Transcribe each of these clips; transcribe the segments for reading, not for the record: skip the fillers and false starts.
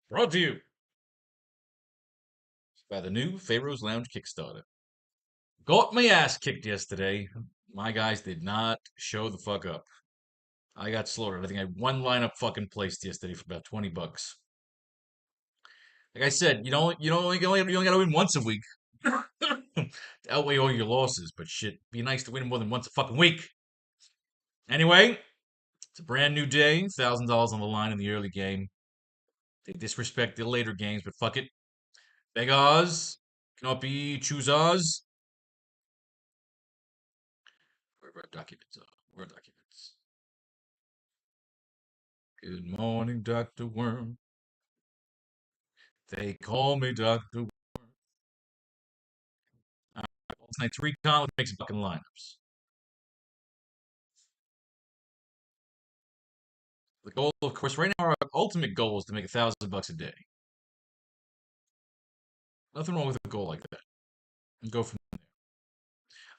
Brought to you by the new Faro's Lounge Kickstarter. Got my ass kicked yesterday. My guys did not show the fuck up. I got slaughtered. I think I had one lineup fucking placed yesterday for about $20. Like I said, you only gotta win once a week to outweigh all your losses. But shit, be nice to win more than once a fucking week. Anyway, it's a brand new day. $1,000 on the line in the early game. They disrespect the later games, but fuck it. Beg Oz, cannot be choose Oz. Where our documents are. Where are documents? Good morning, Dr. Worm. They call me Dr. Worm. All right, well, tonight's recon. Let's make some fucking lineups. The goal, of course, right now, our ultimate goal is to make $1,000 a day. Nothing wrong with a goal like that. And go from there.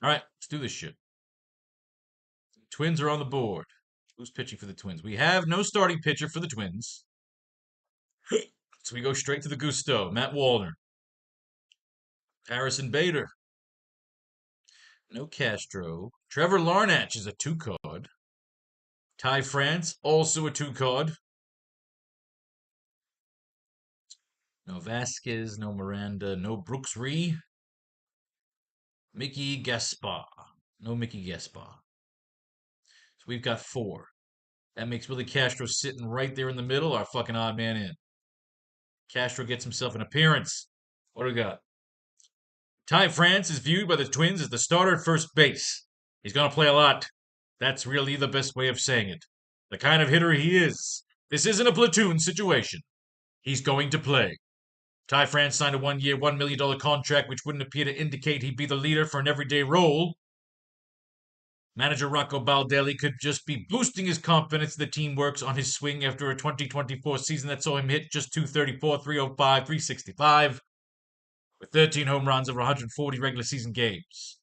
All right, let's do this shit. Twins are on the board. Who's pitching for the Twins? We have no starting pitcher for the Twins. So we go straight to the Gusto. Matt Wallner. Harrison Bader. No Castro. Trevor Larnach is a 2 card. Ty France, also a 2 card. No Vasquez, no Miranda, no Brooks Ree. Mickey Gaspar. No Mickey Gaspar. So we've got 4. That makes Willie Castro sitting right there in the middle, our fucking odd man in. Castro gets himself an appearance. What do we got? Ty France is viewed by the Twins as the starter at first base. He's going to play a lot. That's really the best way of saying it. The kind of hitter he is. This isn't a platoon situation. He's going to play. Ty France signed a 1-year, $1 million contract, which wouldn't appear to indicate he'd be the leader for an everyday role. Manager Rocco Baldelli could just be boosting his confidence the team works on his swing after a 2024 season that saw him hit just 234, 305, 365, with 13 home runs over 140 regular season games.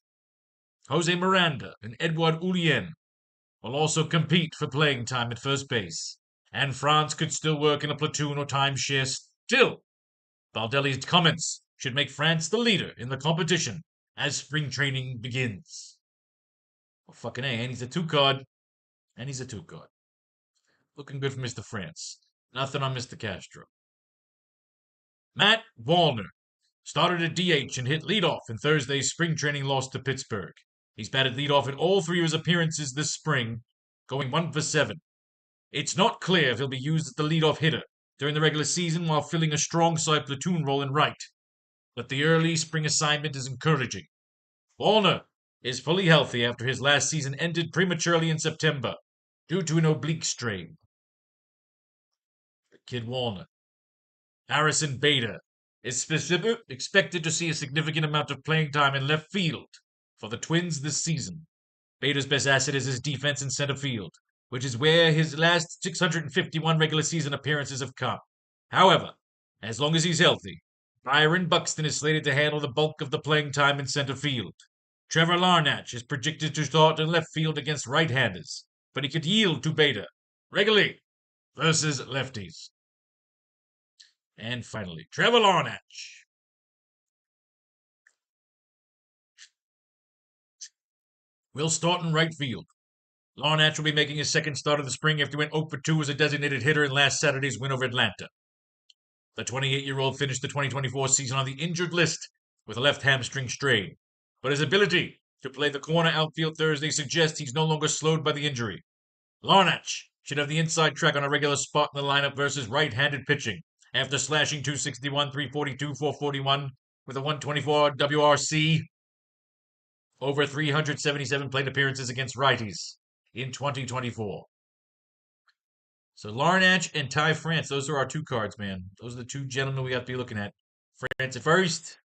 Jose Miranda and Edouard Julien will also compete for playing time at first base, and France could still work in a platoon or timeshare still. Baldelli's comments should make France the leader in the competition as spring training begins. Well, fucking A, and he's a 2 card. And he's a 2 card. Looking good for Mr. France. Nothing on Mr. Castro. Matt Wallner started at DH and hit leadoff in Thursday's spring training loss to Pittsburgh. He's batted leadoff in all 3 of his appearances this spring, going 1 for 7. It's not clear if he'll be used as the leadoff hitter during the regular season while filling a strong side platoon role in right, but the early spring assignment is encouraging. Wallner is fully healthy after his last season ended prematurely in September due to an oblique strain. Kid Wallner. Harrison Bader is expected to see a significant amount of playing time in left field for the Twins this season. Bader's best asset is his defense in center field, which is where his last 651 regular season appearances have come. However, as long as he's healthy, Byron Buxton is slated to handle the bulk of the playing time in center field. Trevor Larnach is projected to start in left field against right-handers, but he could yield to Bader regularly versus lefties. And finally, Trevor Larnach will start in right field. Larnach will be making his second start of the spring after he went 0 for 2 as a designated hitter in last Saturday's win over Atlanta. The 28-year-old finished the 2024 season on the injured list with a left hamstring strain, but his ability to play the corner outfield Thursday suggests he's no longer slowed by the injury. Larnach should have the inside track on a regular spot in the lineup versus right-handed pitching after slashing 261, 342, 441 with a 124 WRC over 377 plate appearances against righties in 2024. So Larnach and Ty France, those are our 2 cards, man. Those are the 2 gentlemen we have to be looking at. France at first.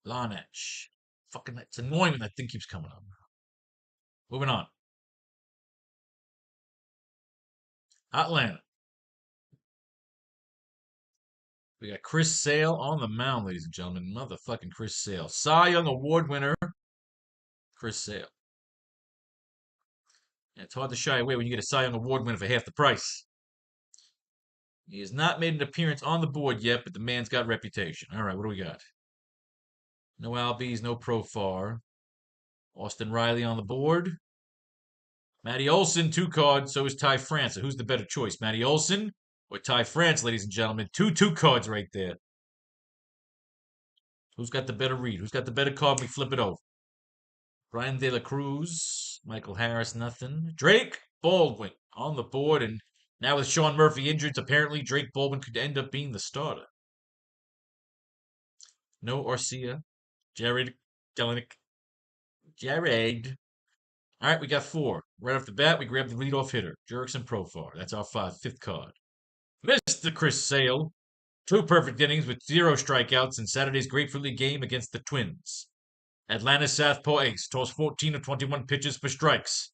Larnach. Fucking, it's annoying when that thing keeps coming up. Moving on. Atlanta. We got Chris Sale on the mound, ladies and gentlemen. Motherfucking Chris Sale. Cy Young Award winner, Chris Sale. Yeah, it's hard to shy away when you get a Cy Young Award winner for half the price. He has not made an appearance on the board yet, but the man's got reputation. All right, what do we got? No Albies, no Profar. Austin Riley on the board. Matty Olson, 2 cards. So is Ty France. So who's the better choice, Matty Olson or Ty France, ladies and gentlemen? Two cards right there. Who's got the better read? Who's got the better card? We flip it over. Brian De La Cruz, Michael Harris, nothing. Drake Baldwin on the board, and now with Sean Murphy injured, apparently Drake Baldwin could end up being the starter. No Arcia. Jared Kelenic. Jared. All right, we got 4. Right off the bat, we grab the leadoff hitter, Jurickson Profar. That's our 5th card. Mr. Chris Sale. 2 perfect innings with 0 strikeouts in Saturday's Grapefruit League game against the Twins. Atlanta's Southpaw ace tossed 14 of 21 pitches for strikes,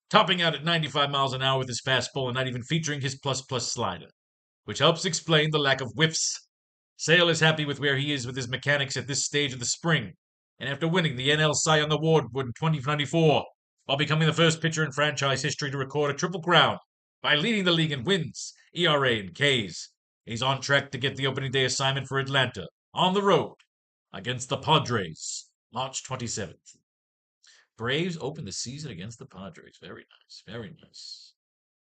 topping out at 95 miles an hour with his fastball and not even featuring his plus slider, which helps explain the lack of whiffs. Sale is happy with where he is with his mechanics at this stage of the spring, and after winning the NL Cy Young Award in 2024, while becoming the first pitcher in franchise history to record a triple crown by leading the league in wins, ERA, and Ks, he's on track to get the opening day assignment for Atlanta on the road against the Padres, March 27th. Braves open the season against the Padres. Very nice. Very nice.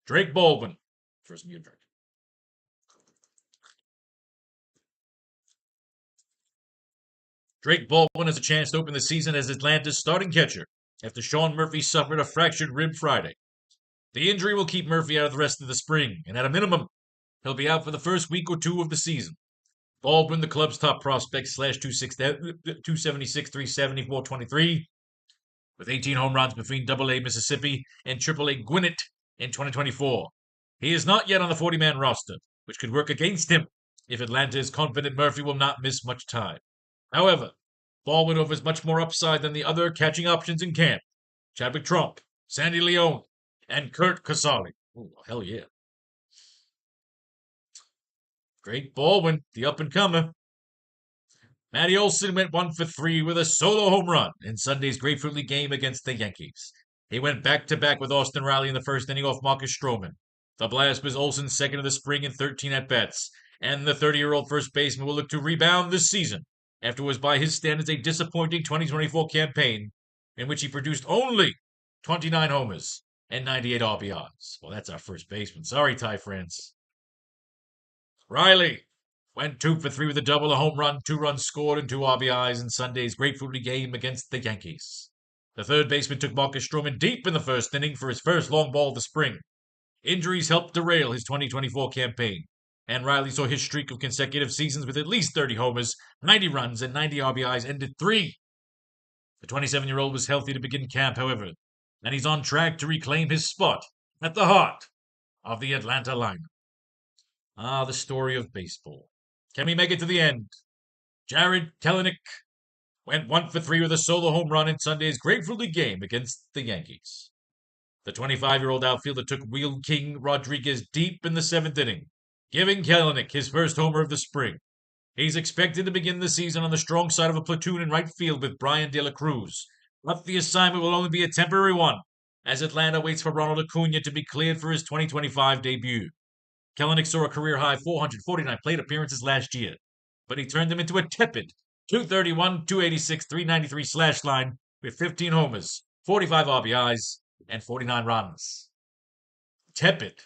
Drake Baldwin. First new drink. Drake Baldwin has a chance to open the season as Atlanta's starting catcher after Sean Murphy suffered a fractured rib Friday. The injury will keep Murphy out of the rest of the spring, and at a minimum, he'll be out for the first week or 2 of the season. Baldwin, the club's top prospect, slash 276, 370, 423, with 18 home runs between AA Mississippi and AAA Gwinnett in 2024. He is not yet on the 40-man roster, which could work against him if Atlanta is confident Murphy will not miss much time. However, Baldwin offers much more upside than the other catching options in camp. Chadwick Trump, Sandy Leone, and Kurt Casale. Oh, hell yeah. Drake Baldwin, the up-and-comer. Matty Olson went 1 for 3 with a solo home run in Sunday's Grapefruit League game against the Yankees. He went back-to-back with Austin Riley in the first inning off Marcus Stroman. The blast was Olson's second of the spring in 13 at-bats, and the 30-year-old first baseman will look to rebound this season after what was by his standards a disappointing 2024 campaign in which he produced only 29 homers and 98 RBIs. Well, that's our first baseman. Sorry, Ty France. Riley went 2 for 3 with a double, a home run, 2 runs scored, and 2 RBIs in Sunday's Grapefruit League game against the Yankees. The third baseman took Marcus Stroman deep in the first inning for his first long ball of the spring. Injuries helped derail his 2024 campaign, and Riley saw his streak of consecutive seasons with at least 30 homers, 90 runs, and 90 RBIs ended 3. The 27-year-old was healthy to begin camp, however, and he's on track to reclaim his spot at the heart of the Atlanta lineup. Ah, the story of baseball. Can we make it to the end? Jared Kelenic went 1 for 3 with a solo home run in Sunday's Grapefruit League game against the Yankees. The 25-year-old outfielder took Wheel King Rodriguez deep in the 7th inning, giving Kelenic his first homer of the spring. He's expected to begin the season on the strong side of a platoon in right field with Brian De La Cruz, but the assignment will only be a temporary one, as Atlanta waits for Ronald Acuna to be cleared for his 2025 debut. Kelenic saw a career-high 449 plate appearances last year, but he turned them into a tepid 231, 286, 393 slash line with 15 homers, 45 RBIs, and 49 runs. Tepid.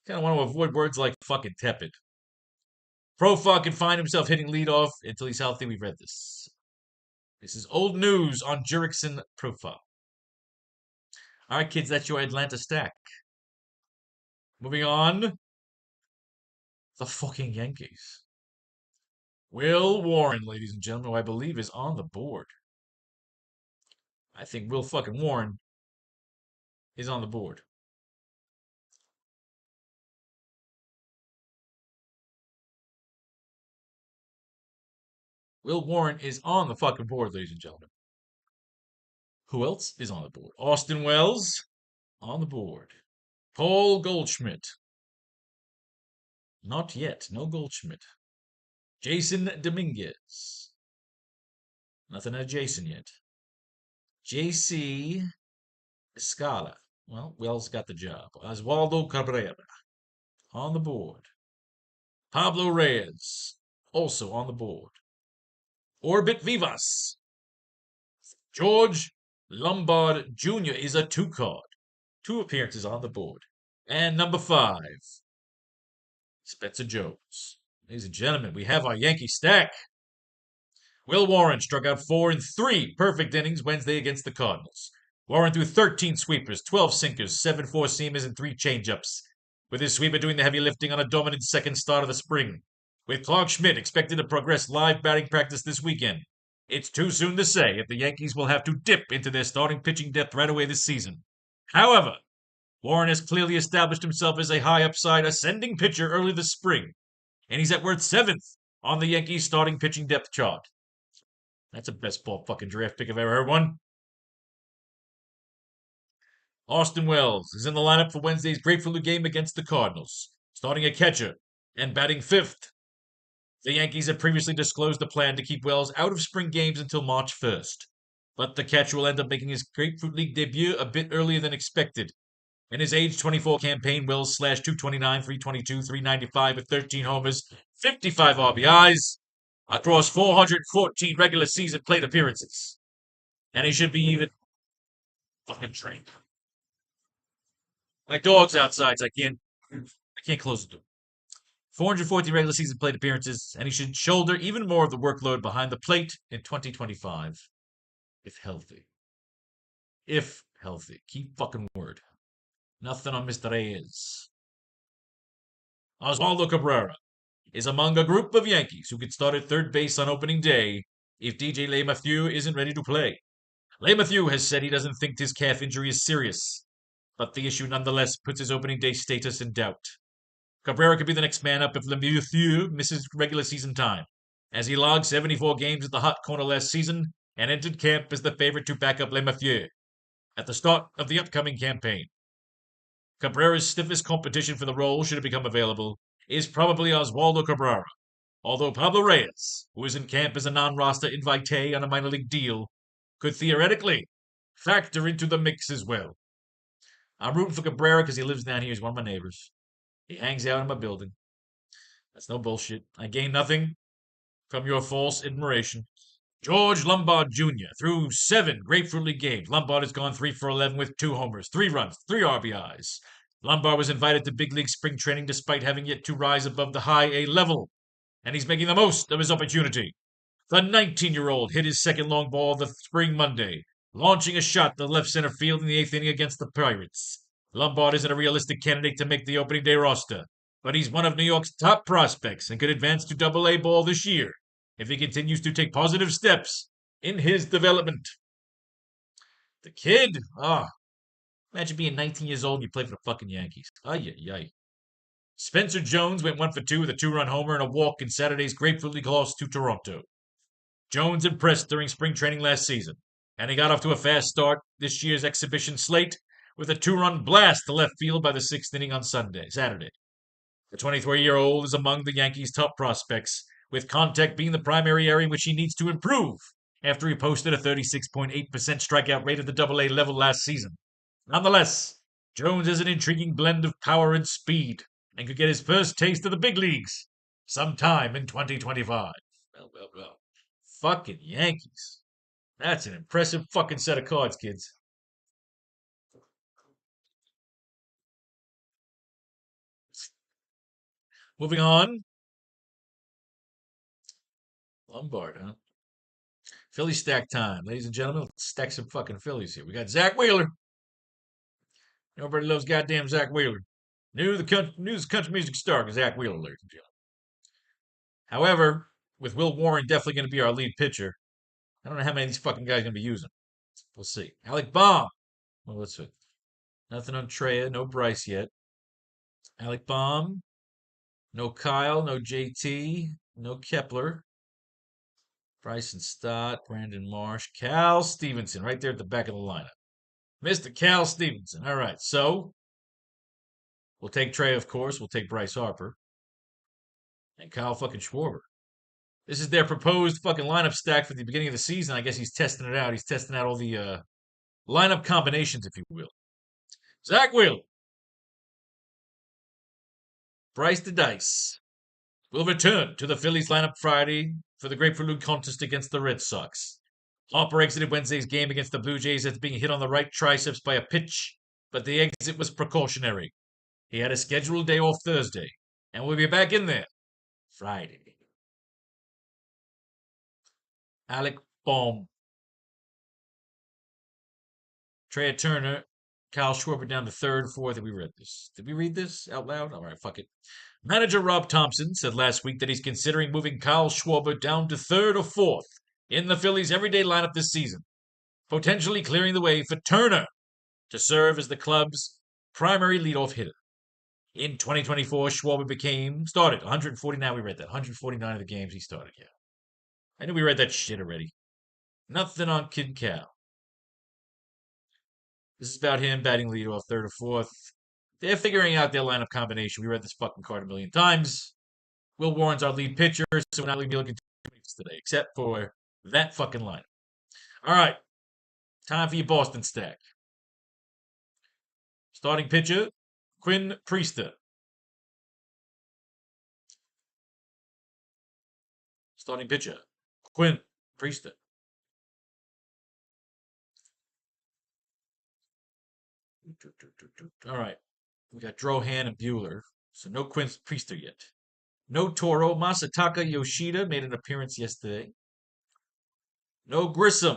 Kind of want to avoid words like fucking tepid. Profar can find himself hitting leadoff until he's healthy. We've read this. This is old news on Jurickson Profar. All right, kids, that's your Atlanta stack. Moving on. The fucking Yankees. Will Warren, ladies and gentlemen, who I believe is on the board. I think Will fucking Warren is on the board. Will Warren is on the fucking board, ladies and gentlemen. Who else is on the board? Austin Wells on the board. Paul Goldschmidt. Not yet. No Goldschmidt. Jason Dominguez. Nothing out of Jason yet. JC Escala. Well, Wells got the job. Oswaldo Cabrera. on the board. Pablo Reyes, also on the board. Orbit Vivas. George Lombard Jr. is a 2 card. 2 appearances on the board. And number 5, Spencer Jones. Ladies and gentlemen, we have our Yankee stack. Will Warren struck out 4 in 3 perfect innings Wednesday against the Cardinals. Warren threw 13 sweepers, 12 sinkers, 7 four-seamers, and 3 changeups, with his sweeper doing the heavy lifting on a dominant second start of the spring. With Clark Schmidt expected to progress live batting practice this weekend, it's too soon to say if the Yankees will have to dip into their starting pitching depth right away this season. However, Warren has clearly established himself as a high upside ascending pitcher early this spring, and he's at worth 7th on the Yankees starting pitching depth chart. That's a best ball fucking draft pick I've ever heard one. Austin Wells is in the lineup for Wednesday's Grapefruit game against the Cardinals, starting at catcher and batting 5th. The Yankees have previously disclosed the plan to keep Wells out of spring games until March 1st, but the catcher will end up making his Grapefruit League debut a bit earlier than expected. In his age 24 campaign, Wells slashed .229, .322, .395 with 13 homers, 55 RBIs across 414 regular season plate appearances. And he should be even fucking trained. My dog's outside, so I can't close the door. 414 regular season plate appearances, and he should shoulder even more of the workload behind the plate in 2025. If healthy. If healthy. Key fucking word. Nothing on Mr. Reyes. Oswaldo Cabrera is among a group of Yankees who could start at third base on opening day if DJ LeMahieu isn't ready to play. LeMahieu has said he doesn't think his calf injury is serious, but the issue nonetheless puts his opening day status in doubt. Cabrera could be the next man up if LeMahieu misses regular season time, as he logged 74 games at the hot corner last season and entered camp as the favorite to back up LeMahieu at the start of the upcoming campaign. Cabrera's stiffest competition for the role, should it become available, is probably Oswaldo Cabrera, although Pablo Reyes, who is in camp as a non-roster invitee on a minor league deal, could theoretically factor into the mix as well. I'm rooting for Cabrera because he lives down here. He's one of my neighbors. He hangs out in my building. That's no bullshit. I gain nothing from your false admiration. George Lombard Jr. through 7 Grapefruit League games. Lombard has gone 3 for 11 with 2 homers, 3 runs, 3 RBIs. Lombard was invited to big league spring training despite having yet to rise above the high A level, and he's making the most of his opportunity. The 19-year-old hit his second long ball of the spring Monday, launching a shot to left center field in the 8th inning against the Pirates. Lombard isn't a realistic candidate to make the opening day roster, but he's one of New York's top prospects and could advance to Double-A ball this year if he continues to take positive steps in his development. The kid, imagine being 19 years old and you play for the fucking Yankees. Ay. Spencer Jones went 1 for 2 with a 2-run homer and a walk in Saturday's Grapefruit League loss to Toronto. Jones impressed during spring training last season, and he got off to a fast start this year's exhibition slate with a 2-run blast to left field by the 6th inning on Saturday. The 23-year-old is among the Yankees' top prospects, with contact being the primary area in which he needs to improve after he posted a 36.8% strikeout rate at the Double-A level last season. Nonetheless, Jones is an intriguing blend of power and speed and could get his first taste of the big leagues sometime in 2025. Well. Fucking Yankees. That's an impressive fucking set of cards, kids. Moving on. Lombard, huh? Philly stack time. Ladies and gentlemen, let's stack some fucking Phillies here. We got Zach Wheeler. Nobody loves goddamn Zach Wheeler. New country music star, Zach Wheeler, ladies and gentlemen. However, with Will Warren definitely going to be our lead pitcher, I don't know how many of these fucking guys are going to be using. We'll see. Alec Baum. Well, let's see. Nothing on Treya. No Bryce yet. Alec Baum. No Kyle. No JT. No Kepler. Bryson Stott. Brandon Marsh. Cal Stevenson. Right there at the back of the lineup. Mr. Cal Stevenson. All right. So, we'll take Trey, of course. We'll take Bryce Harper. And Kyle fucking Schwarber. This is their proposed fucking lineup stack for the beginning of the season. I guess he's testing it out. He's testing out all the lineup combinations, if you will. Zach Wheeler. Bryce the Dice will return to the Phillies lineup Friday for the Grapefruit League contest against the Red Sox. Harper exited Wednesday's game against the Blue Jays after being hit on the right triceps by a pitch, but the exit was precautionary. He had a scheduled day off Thursday, and will be back in there Friday. Alec Bohm. Trey Turner, Kyle Schwarber down to third, fourth. Did we read this? Did we read this out loud? All right, fuck it. Manager Rob Thompson said last week that he's considering moving Kyle Schwarber down to third or fourth in the Phillies' everyday lineup this season, potentially clearing the way for Turner to serve as the club's primary leadoff hitter. In 2024, Schwarber started 149. We read that 149 of the games he started. Yeah, I knew we read that shit already. Nothing on Kid Cal. This is about him batting leadoff, third or fourth. They're figuring out their lineup combination. We read this fucking card a million times. Will Warren's our lead pitcher, so we're not going to be looking today, except for that fucking lineup. All right, time for your Boston stack. Starting pitcher, Quinn Priester. Starting pitcher, Quinn Priester. All right, we got Drohan and Bueller, so no Quinn Priester yet. No Toro. Masataka Yoshida made an appearance yesterday. No Grissom.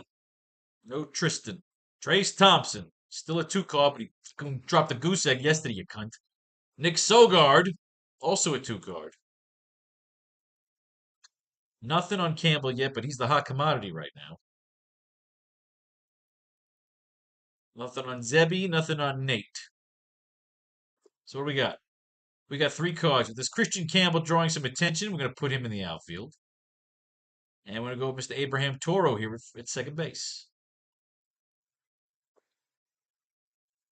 No Tristan. Trace Thompson. Still a 2-card, but he dropped the goose egg yesterday, you cunt. Nick Sogard. Also a 2-card. Nothing on Campbell yet, but he's the hot commodity right now. Nothing on Zebby. Nothing on Nate. So what do we got? We got 3 cards. With this Christian Campbell drawing some attention, we're going to put him in the outfield. And we're going to go with Mr. Abraham Toro here at second base.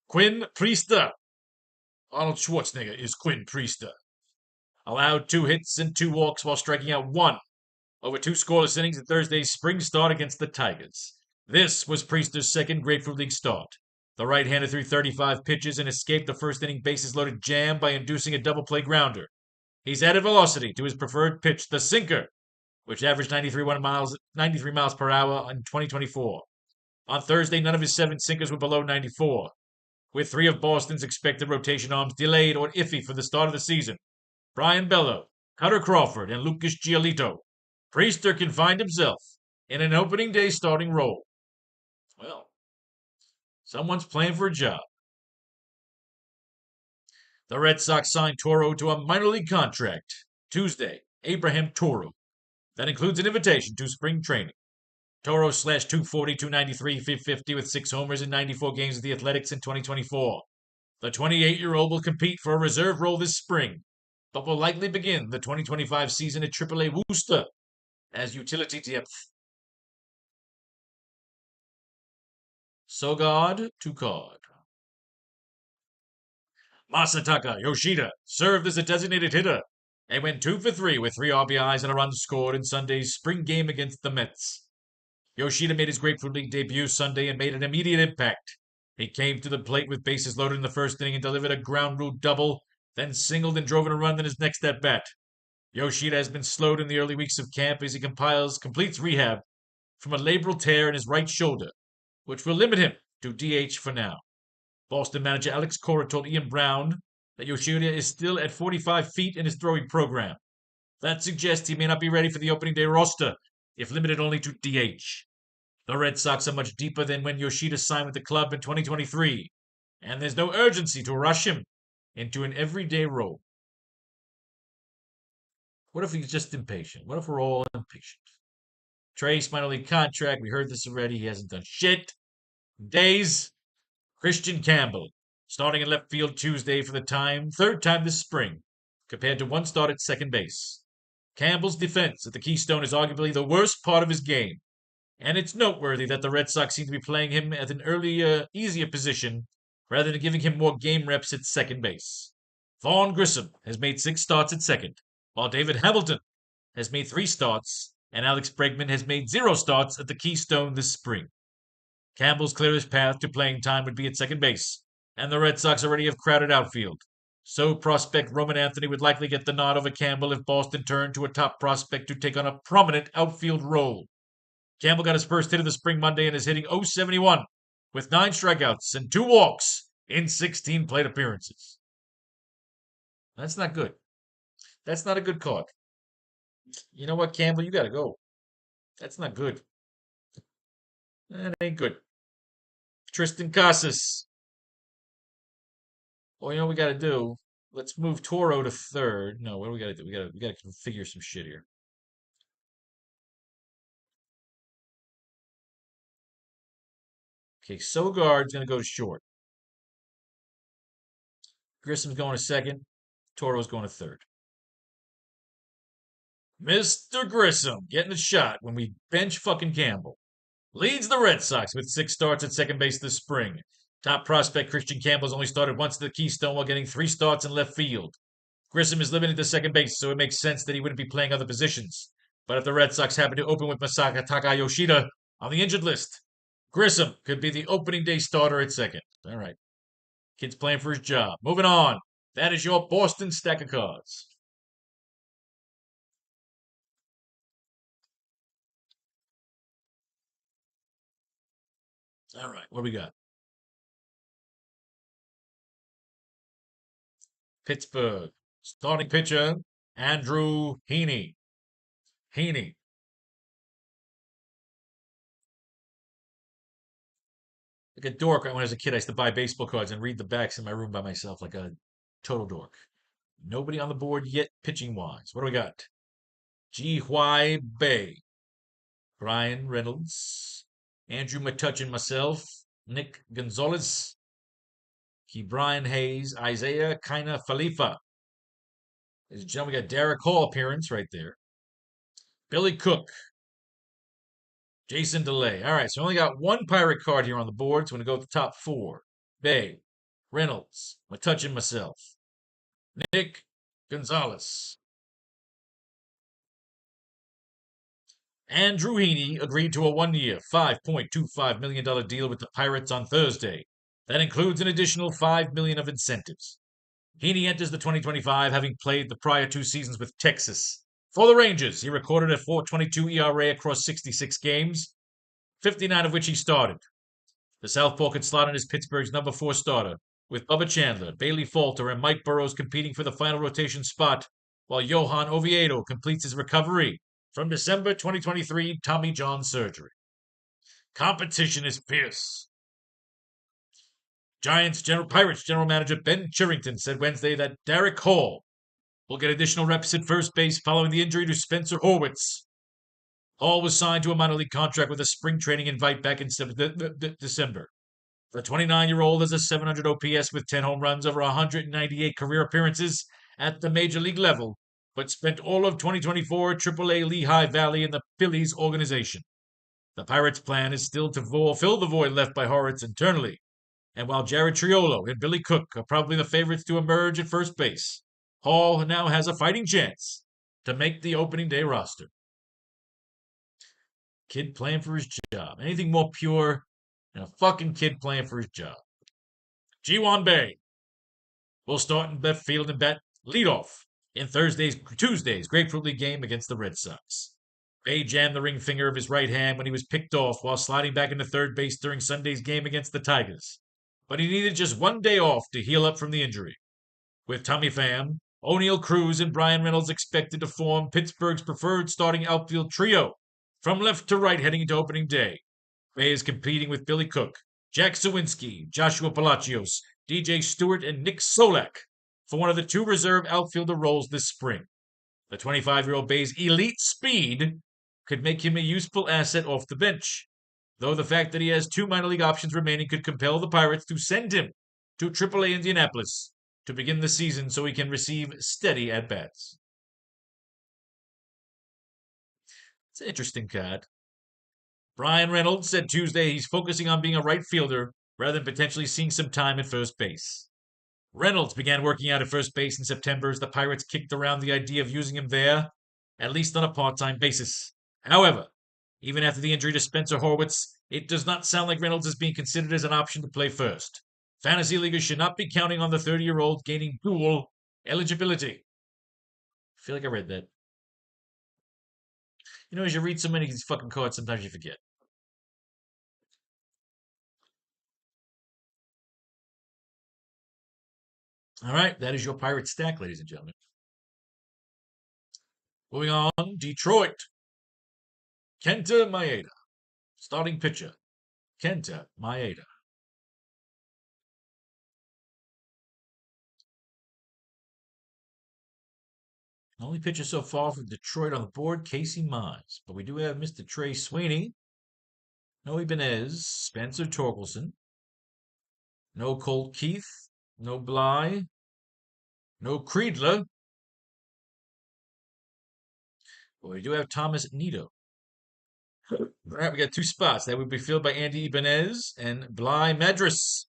Quinn Priester. Arnold Schwarzenegger is Quinn Priester. Allowed 2 hits and 2 walks while striking out 1 over 2 scoreless innings in Thursday's spring start against the Tigers. This was Priester's second Grapefruit League start. The right-hander threw 35 pitches and escaped the first inning bases-loaded jam by inducing a double-play grounder. He's added velocity to his preferred pitch, the sinker, which averaged 93 miles per hour in 2024. On Thursday, none of his 7 sinkers were below 94. With 3 of Boston's expected rotation arms delayed or iffy for the start of the season, Brian Bello, Cutter Crawford, and Lucas Giolito, Priester can find himself in an opening day starting role. Well, someone's playing for a job. The Red Sox signed Toro to a minor league contract Tuesday. Abraham Toro. That includes an invitation to spring training. Toro slashed 240, 293, 550 with 6 homers in 94 games with the Athletics in 2024. The 28-year-old will compete for a reserve role this spring, but will likely begin the 2025 season at AAA Worcester as utility depth. Sogard, 2-card. Masataka Yoshida served as a designated hitter and went 2 for 3 with 3 RBIs and a run scored in Sunday's spring game against the Mets. Yoshida made his Grapefruit League debut Sunday and made an immediate impact. He came to the plate with bases loaded in the first inning and delivered a ground rule double, then singled and drove in a run in his next at-bat. Yoshida has been slowed in the early weeks of camp as he completes rehab from a labral tear in his right shoulder, which will limit him to DH for now. Boston manager Alex Cora told Ian Brown that Yoshida is still at 45 feet in his throwing program. That suggests he may not be ready for the opening day roster, if limited only to DH. The Red Sox are much deeper than when Yoshida signed with the club in 2023, and there's no urgency to rush him into an everyday role. What if he's just impatient? What if we're all impatient? Trace minor league contract. We heard this already. He hasn't done shit. Days. Christian Campbell, starting in left field Tuesday for the third time this spring, compared to 1 start at second base. Campbell's defense at the Keystone is arguably the worst part of his game, and it's noteworthy that the Red Sox seem to be playing him at an earlier, easier position rather than giving him more game reps at second base. Vaughn Grissom has made 6 starts at second, while David Hamilton has made 3 starts, and Alex Bregman has made 0 starts at the Keystone this spring. Campbell's clearest path to playing time would be at second base, and the Red Sox already have crowded outfield. So prospect Roman Anthony would likely get the nod over Campbell if Boston turned to a top prospect to take on a prominent outfield role. Campbell got his first hit of the spring Monday and is hitting .071 with 9 strikeouts and 2 walks in 16 plate appearances. That's not good. That's not a good card. You know what, Campbell? You got to go. That's not good. That ain't good. Tristan Casas. Well, you know what we got to do? Let's move Toro to third. No, what do we got to do? We got to configure some shit here. Okay, Sogard's going to go to short. Grissom's going to second. Toro's going to third. Mr. Grissom getting a shot when we bench fucking Campbell. Leads the Red Sox with 6 starts at second base this spring. Top prospect Christian Campbell's only started once at the Keystone while getting 3 starts in left field. Grissom is limited to second base, so it makes sense that he wouldn't be playing other positions. But if the Red Sox happen to open with Masaka Takayoshida on the injured list, Grissom could be the opening day starter at second. All right. Kid's playing for his job. Moving on. That is your Boston stack of cards. All right. What do we got? Pittsburgh. Starting pitcher, Andrew Heaney. Heaney. Like a dork. When I was a kid, I used to buy baseball cards and read the backs in my room by myself like a total dork. Nobody on the board yet pitching wise. What do we got? Ji Hwai Bay. Brian Reynolds. Andrew Metuchen, myself. Nick Gonzalez. Brian Hayes. Isaiah Kina Khalifa. Ladies and gentlemen, we got Derek Hall appearance right there. Billy Cook. Jason DeLay. All right, so we only got one Pirate card here on the board, so I'm going to go with the top 4. Bay, Reynolds, Metuchen, myself. Nick Gonzalez. Andrew Heaney agreed to a 1-year, $5.25 million deal with the Pirates on Thursday. That includes an additional $5 million of incentives. Heaney enters the 2025 having played the prior 2 seasons with Texas. For the Rangers, he recorded a .422 ERA across 66 games, 59 of which he started. The Southpaw could slot in as Pittsburgh's number 4 starter, with Bubba Chandler, Bailey Falter, and Mike Burrows competing for the final rotation spot, while Johan Oviedo completes his recovery from December 2023 Tommy John surgery. Competition is fierce. Pirates general manager Ben Cherington said Wednesday that Derek Hall will get additional reps at first base following the injury to Spencer Horwitz. Hall was signed to a minor league contract with a spring training invite back in December. The 29-year-old has a 700 OPS with 10 home runs over 198 career appearances at the major league level, but spent all of 2024 at AAA Lehigh Valley in the Phillies organization. The Pirates' plan is still to fill the void left by Horwitz internally, and while Jared Triolo and Billy Cook are probably the favorites to emerge at first base, Hall now has a fighting chance to make the opening day roster. Kid playing for his job. Anything more pure than a fucking kid playing for his job. Ji-Hwan Bae will start in left field and bat leadoff in Tuesday's Grapefruit League game against the Red Sox. Bae jammed the ring finger of his right hand when he was picked off while sliding back into third base during Sunday's game against the Tigers. But he needed just 1 day off to heal up from the injury. With Tommy Pham, O'Neill Cruz, and Brian Reynolds expected to form Pittsburgh's preferred starting outfield trio from left to right heading into opening day. Bae is competing with Billy Cook, Jack Sawinski, Joshua Palacios, DJ Stewart, and Nick Solak for one of the 2 reserve outfielder roles this spring. The 25-year-old Bae's elite speed could make him a useful asset off the bench, though the fact that he has 2 minor league options remaining could compel the Pirates to send him to AAA Indianapolis to begin the season so he can receive steady at-bats. It's an interesting card. Brian Reynolds said Tuesday he's focusing on being a right fielder rather than potentially seeing some time at first base. Reynolds began working out at first base in September as the Pirates kicked around the idea of using him there, at least on a part-time basis. However, even after the injury to Spencer Horwitz, it does not sound like Reynolds is being considered as an option to play first. Fantasy leaguers should not be counting on the 30-year-old gaining dual eligibility. I feel like I read that. You know, as you read so many of these fucking cards, sometimes you forget. All right, that is your pirate stack, ladies and gentlemen. Moving on, Detroit. Kenta Maeda. Starting pitcher, Kenta Maeda. Only pitcher so far from Detroit on the board, Casey Mize. But we do have Mr. Trey Sweeney, no Ibanez, Spencer Torkelson, no Colt Keith, no Bly, no Creedler. But we do have Thomas Nido. All right, we got two spots. That would be filled by Andy Ibanez and Bly Madras.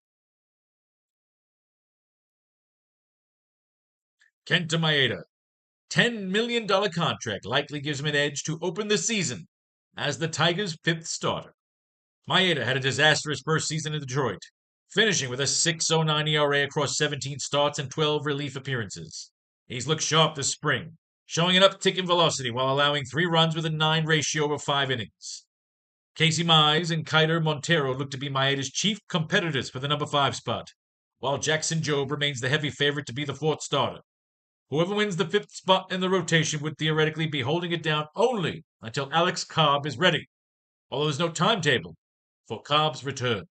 Kenta Maeda. $10 million contract likely gives him an edge to open the season as the Tigers' fifth starter. Maeda had a disastrous first season in Detroit, finishing with a 6.09 ERA across 17 starts and 12 relief appearances. He's looked sharp this spring, showing an uptick in velocity while allowing 3 runs with a 9 ratio over 5 innings. Casey Mize and Kiter Montero look to be Maeda's chief competitors for the number 5 spot, while Jackson Jobe remains the heavy favorite to be the 4th starter. Whoever wins the 5th spot in the rotation would theoretically be holding it down only until Alex Cobb is ready, although there's no timetable for Cobb's return.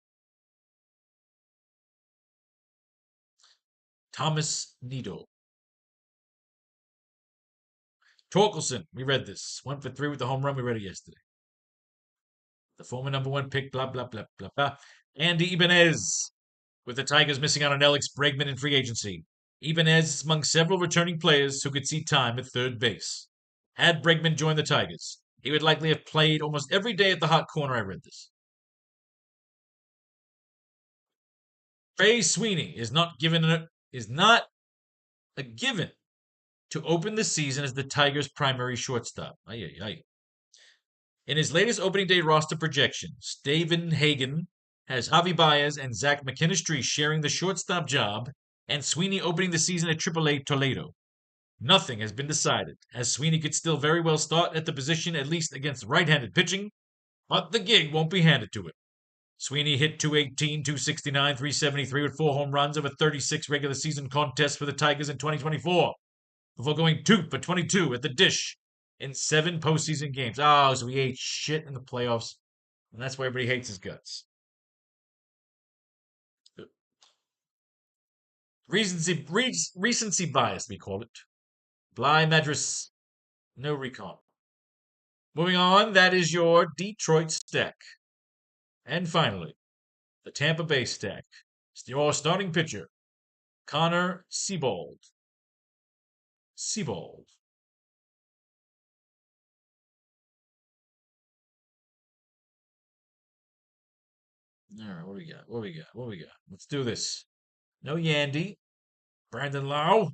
Thomas Nido. Torkelson, we read this. 1 for 3 with the home run. We read it yesterday. The former number 1 pick, blah, blah, blah, blah, blah. Andy Ibanez, with the Tigers missing out on Alex Bregman in free agency. Ibanez is among several returning players who could see time at third base. Had Bregman joined the Tigers, he would likely have played almost every day at the hot corner. I read this. Trey Sweeney is not a given to open the season as the Tigers' primary shortstop. Aye, aye, aye. In his latest opening day roster projection, Steven Hagen has Javi Baez and Zach McKinstry sharing the shortstop job, and Sweeney opening the season at AAA Toledo. Nothing has been decided, as Sweeney could still very well start at the position at least against right-handed pitching, but the gig won't be handed to him. Sweeney hit 218, 269, 373 with 4 home runs over 36 regular season contests for the Tigers in 2024, before going 2 for 22 at the dish in 7 postseason games. Oh, so he ate shit in the playoffs, and that's why everybody hates his guts. Recency bias, we call it. Bly Madras, no recon. Moving on, that is your Detroit stack. And finally, the Tampa Bay stack. It's your starting pitcher, Connor Seabold. Seabold. All right, what we got? Let's do this. No Yandy. Brandon Lau.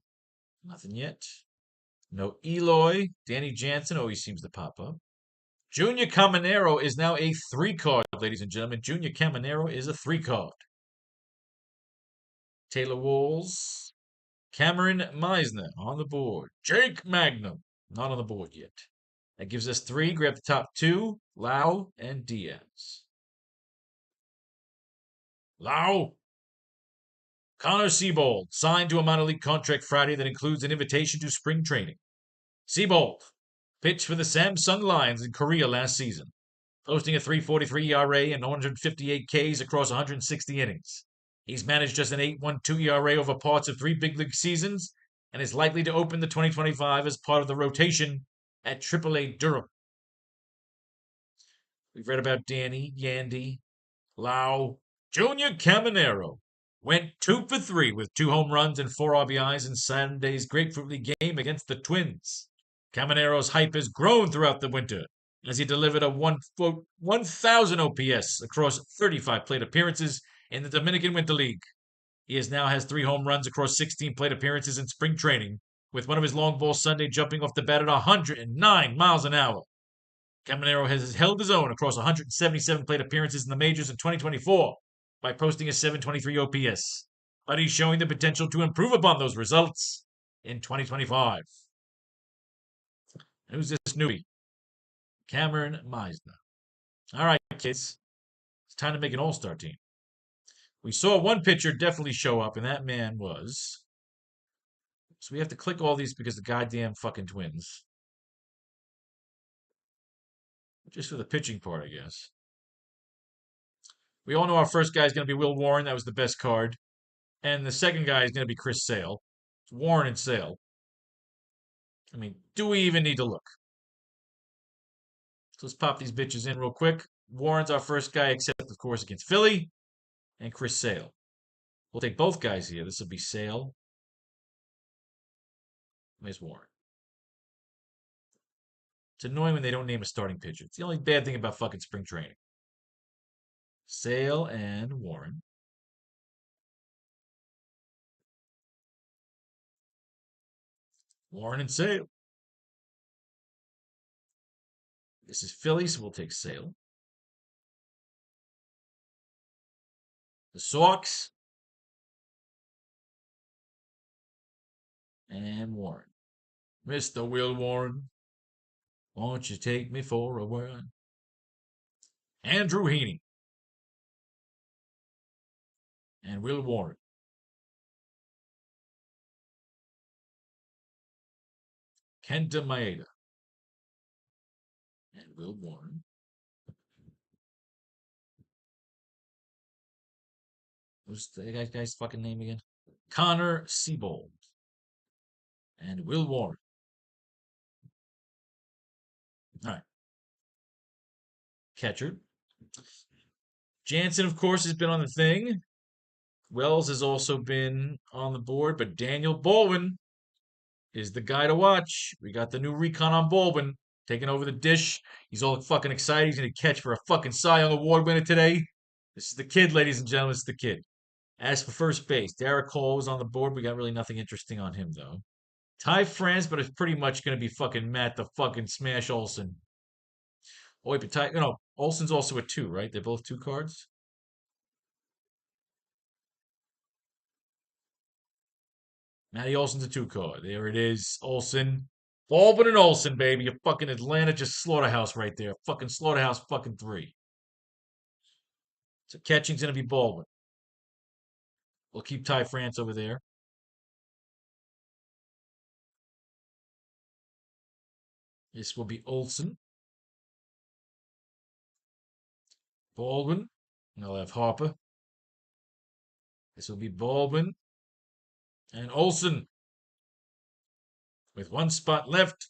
Nothing yet. No Eloy. Danny Jansen always seems to pop up. Junior Caminero is now a 3-card, ladies and gentlemen. Junior Caminero is a 3-card. Taylor Walls. Cameron Meisner on the board. Jake Magnum, not on the board yet. That gives us 3. Grab the top 2, Lau and Diaz. Lau. Connor Seabold, signed to a minor league contract Friday that includes an invitation to spring training. Seabold pitched for the Samsung Lions in Korea last season, posting a 3.43 ERA and 158 Ks across 160 innings. He's managed just an 8.12 ERA over parts of 3 big league seasons and is likely to open the 2025 as part of the rotation at AAA Durham. We've read about Danny, Yandy, Lau. Junior Caminero went 2 for 3 with 2 home runs and 4 RBIs in Saturday's Grapefruit League game against the Twins. Caminero's hype has grown throughout the winter as he delivered a 1,000 OPS across 35 plate appearances in the Dominican Winter League. He now has 3 home runs across 16 plate appearances in spring training, with one of his long ball Sunday jumping off the bat at 109 miles an hour. Caminero has held his own across 177 plate appearances in the majors in 2024, by posting a 723 OPS, but he's showing the potential to improve upon those results in 2025. Who's this newbie? Cameron Meisner. All right, kids. It's time to make an all-star team. We saw one pitcher definitely show up, and that man was... So we have to click all these because the goddamn fucking Twins. Just for the pitching part, I guess. We all know our first guy is going to be Will Warren. That was the best card. And the second guy is going to be Chris Sale. It's Warren and Sale. I mean, do we even need to look? So let's pop these bitches in real quick. Warren's our first guy, except, of course, against Philly. And Chris Sale. We'll take both guys here. This will be Sale. There's Warren. It's annoying when they don't name a starting pitcher. It's the only bad thing about fucking spring training. Sale and Warren. Warren and Sale. This is Philly, so we'll take Sale. The Sox. And Warren. Mr. Will Warren, won't you take me for a run? Andrew Heaney. And Will Warren. Kenta Maeda. And Will Warren. What's the guy's fucking name again? Connor Siebold. And Will Warren. All right. Catcher. Jansen, of course, has been on the thing. Wells has also been on the board, but Daniel Baldwin is the guy to watch. We got the new recon on Baldwin taking over the dish. He's all fucking excited. He's going to catch for a fucking Cy Young Award winner today. This is the kid, ladies and gentlemen. It's the kid. As for first base, Derek Cole was on the board. We got really nothing interesting on him, though. Ty France, but it's pretty much going to be fucking Matt the fucking Smash Olson. Oh, wait, but Ty, Olson's also a 2, right? They're both 2 cards? Matty Olson's a 2 card. There it is. Olson. Baldwin and Olson, baby. A fucking Atlanta just slaughterhouse right there. Fucking slaughterhouse fucking 3. So catching's going to be Baldwin. We'll keep Ty France over there. This will be Olson. Baldwin. And I'll have Harper. This will be Baldwin. And Olson. With 1 spot left.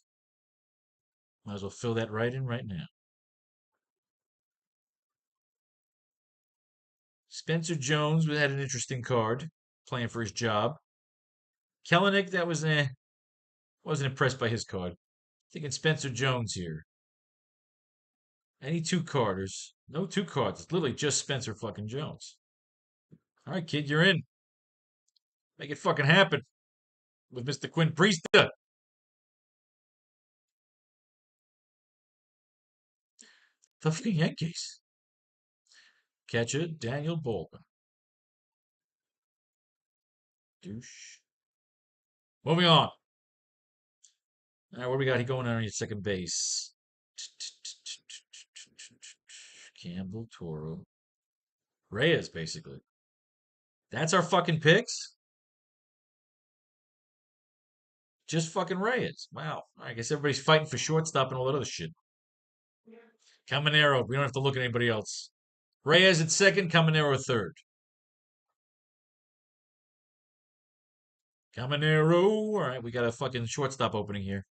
Might as well fill that right in right now. Spencer Jones had an interesting card. Playing for his job. Kellenic, that was wasn't impressed by his card. Thinking Spencer Jones here. Any 2 carders? No 2 cards. It's literally just Spencer fucking Jones. All right, kid, you're in. Make it fucking happen with Mr. Quinn Priesta. The fucking Yankees. Catcher, Daniel Baldwin. Douche. Moving on. All right, what we got here going on at second base? Campbell, Toro. Reyes, basically. That's our fucking picks? Just fucking Reyes. Wow. I guess everybody's fighting for shortstop and all that other shit. Caminero. We don't have to look at anybody else. Reyes at second, Caminero third. Caminero. All right, we got a fucking shortstop opening here.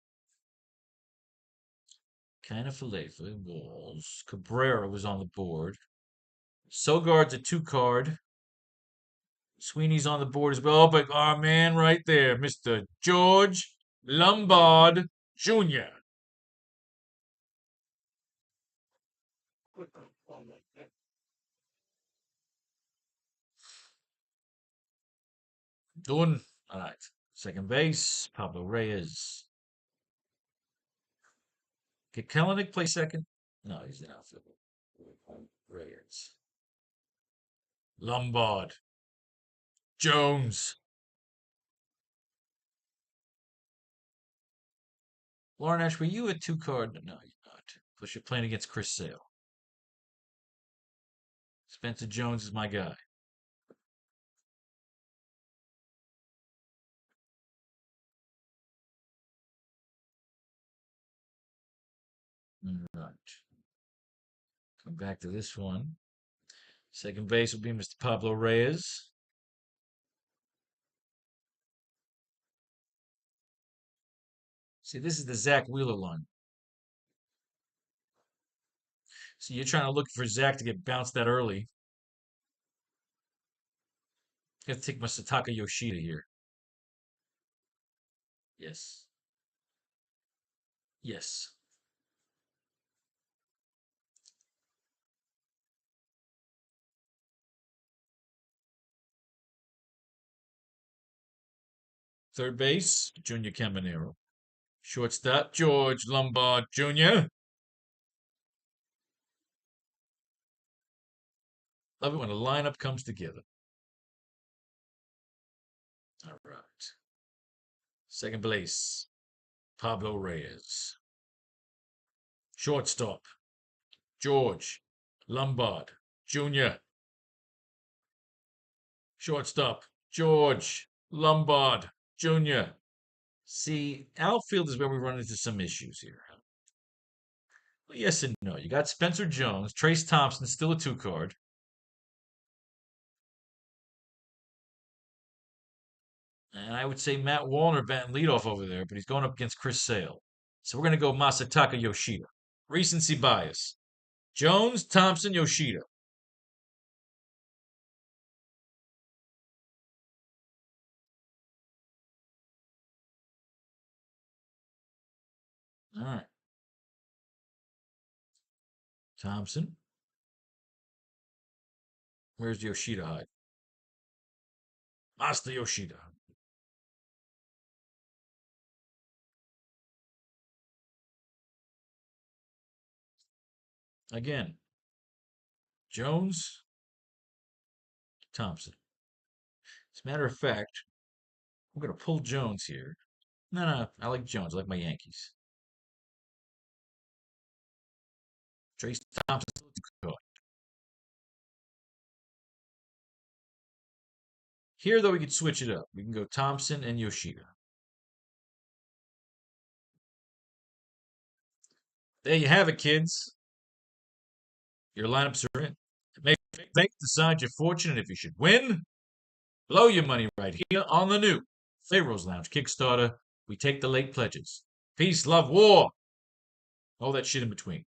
Kind of Falefa, Walls. Cabrera was on the board. Sogard's a 2 card. Sweeney's on the board as well, but our man right there, Mr. George Lombard Jr. Doing all right. Second base, Pablo Reyes. Can Kellenic play second? No, he's an outfielder. Reyes. Lombard. Jones. Lauren Ash, were you a two card? No, you're not. Plus, you're playing against Chris Sale. Spencer Jones is my guy. All right. Come back to this one. Second base will be Mr. Pablo Reyes. See, this is the Zach Wheeler line. So you're trying to look for Zach to get bounced that early. Got to take my Sataka Yoshida here. Yes. Yes. Third base, Junior Caminero. Shortstop, George Lombard Jr. Love it when a lineup comes together. All right. Second base, Pablo Reyes. Shortstop, George Lombard Jr. Shortstop, George Lombard Jr. See, outfield is where we run into some issues here. Well, yes and no. You got Spencer Jones, Trace Thompson, still a two card. And I would say Matt Wallner batting leadoff over there, but he's going up against Chris Sale. So we're going to go Masataka Yoshida. Recency bias. Jones, Thompson, Yoshida. All right. Thompson. Where's Yoshida hide? Masta Yoshida. Again. Jones, Thompson. As a matter of fact, I'm going to pull Jones here. No, I like Jones. I like my Yankees. Trace Thompson. Here, though, we could switch it up. We can go Thompson and Yoshida. There you have it, kids. Your lineups are in. Make decide your fortune, and if you should win, blow your money right here on the new Faro's Lounge Kickstarter. We take the late pledges. Peace, love, war. All that shit in between.